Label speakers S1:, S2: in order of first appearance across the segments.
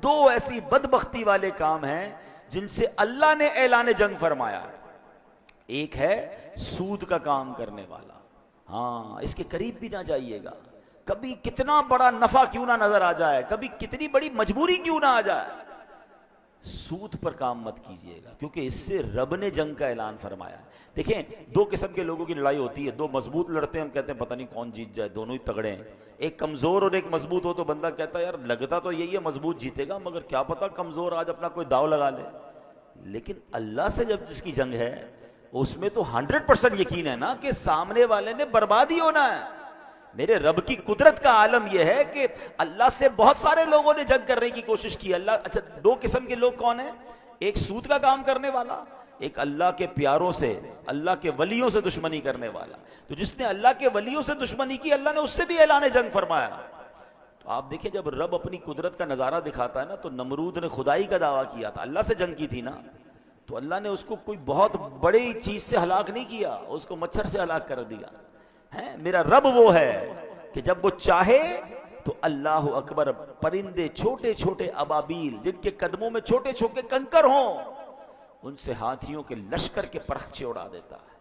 S1: دو ایسی بدبختی والے کام ہیں جن سے اللہ نے اعلان جنگ فرمایا ہے. ایک ہے سود کا کام کرنے والا. ہاں، اس کے قریب بھی نہ جائیے گا. کبھی کتنا بڑا نفع کیوں نہ نظر آ جائے, کبھی کتنی بڑی مجبوری کیوں نہ آ جائے, سود پر کام مت کیجئے گا, کیونکہ اس سے رب نے جنگ کا اعلان فرمایا ہے. دیکھیں, دو قسم کے لوگوں کی لڑائی ہوتی ہے. دو مضبوط لڑتے ہیں, ہم کہتے ہیں پتہ نہیں کون جیت جائے, دونوں ہی تگڑے ہیں. ایک کمزور اور ایک مضبوط ہو تو بندہ کہتا ہے یار لگتا تو یہی ہے مضبوط جیتے گا, مگر کیا پتہ کمزور آج اپنا کوئی داؤ لگا لے. لیکن اللہ سے جب جس کی جنگ ہے اس میں تو 100% یقین ہے نا کہ سامنے والے نے برباد ہی ہونا ہے. میرے رب کی قدرت کا عالم یہ ہے کہ اللہ سے بہت سارے لوگوں نے جنگ کرنے کی کوشش کی. اچھا, دو قسم کے لوگ کون ہیں؟ ایک سود کا کام کرنے والا, ایک اللہ کے پیاروں سے, اللہ کے ولیوں سے دشمنی کرنے والا. تو جس نے اللہ کے ولیوں سے دشمنی کی, اللہ نے اس سے بھی اعلان جنگ فرمایا. تو آپ دیکھیں, جب رب اپنی قدرت کا نظارہ دکھاتا ہے نا, تو نمرود نے خدائی کا دعویٰ کیا تھا, اللہ سے جنگ کی تھی نا, تو اللہ نے اس کو کوئی بہت بڑی چیز سے ہلاک نہیں کیا, اس کو مچھر سے ہلاک کر دیا. میرا رب وہ ہے کہ جب وہ چاہے تو اللہ اکبر, پرندے چھوٹے چھوٹے ابابیل جن کے قدموں میں چھوٹے چھوٹے کنکر ہوں, ان سے ہاتھیوں کے لشکر کے پرخچے اڑا دیتا ہے.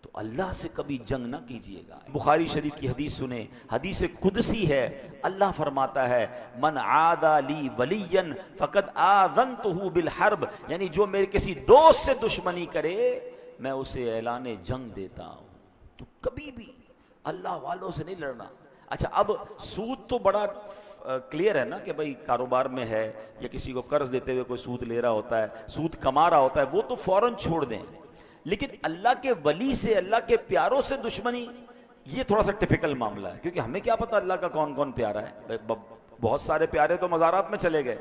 S1: تو اللہ سے کبھی جنگ نہ کیجیے گا. بخاری شریف کی حدیث سنیں, حدیث قدسی ہے. اللہ فرماتا ہے من عادى لی ولیا فقد آذنتہ بالحرب, یعنی جو میرے کسی دوست سے دشمنی کرے میں اسے اعلان جنگ دیتا ہوں. تو کبھی بھی اللہ والوں سے نہیں لڑنا. اچھا, اب سود تو بڑا کلیئر ہے نا کہ بھائی کاروبار میں ہے یا کسی کو قرض دیتے ہوئے کوئی سود لے رہا ہوتا ہے, سود کما رہا ہوتا ہے, وہ تو فوراً چھوڑ دیں. لیکن اللہ کے ولی سے, اللہ کے پیاروں سے دشمنی, یہ تھوڑا سا ٹپیکل معاملہ ہے, کیونکہ ہمیں کیا پتا اللہ کا کون کون پیارا ہے. بہت سارے پیارے تو مزارات میں چلے گئے,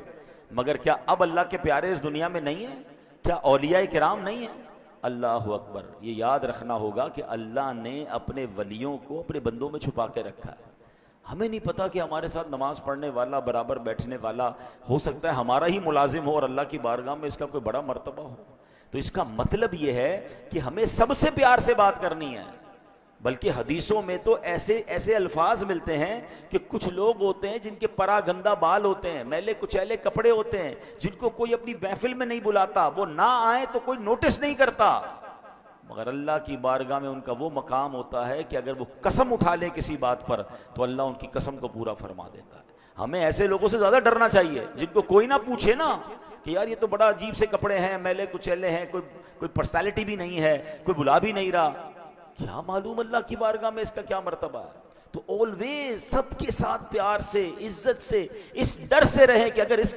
S1: مگر کیا اب اللہ کے پیارے اس دنیا میں نہیں ہیں؟ کیا اولیاء کرام نہیں ہیں؟ اللہ اکبر. یہ یاد رکھنا ہوگا کہ اللہ نے اپنے ولیوں کو اپنے بندوں میں چھپا کے رکھا ہے. ہمیں نہیں پتا کہ ہمارے ساتھ نماز پڑھنے والا, برابر بیٹھنے والا, ہو سکتا ہے ہمارا ہی ملازم ہو اور اللہ کی بارگاہ میں اس کا کوئی بڑا مرتبہ ہو. تو اس کا مطلب یہ ہے کہ ہمیں سب سے پیار سے بات کرنی ہے. بلکہ حدیثوں میں تو ایسے ایسے الفاظ ملتے ہیں کہ کچھ لوگ ہوتے ہیں جن کے پرا گندہ بال ہوتے ہیں, میلے کچیلے کپڑے ہوتے ہیں, جن کو کوئی اپنی محفل میں نہیں بلاتا, وہ نہ آئے تو کوئی نوٹس نہیں کرتا, مگر اللہ کی بارگاہ میں ان کا وہ مقام ہوتا ہے کہ اگر وہ قسم اٹھا لے کسی بات پر تو اللہ ان کی قسم کو پورا فرما دیتا ہے. ہمیں ایسے لوگوں سے زیادہ ڈرنا چاہیے جن کو کوئی نہ پوچھے نا کہ یار یہ تو بڑا عجیب سے کپڑے ہیں, میلے کچیلے ہیں, کوئی پرسنالٹی بھی نہیں ہے, کوئی بلا بھی نہیں رہا, کیا معلوم اللہ کی بارگاہ میں اس کا کیا مرتبہ ہے. تو آلویز سب کے ساتھ پیار سے, عزت سے, اس ڈر سے رہیں کہ اگر اس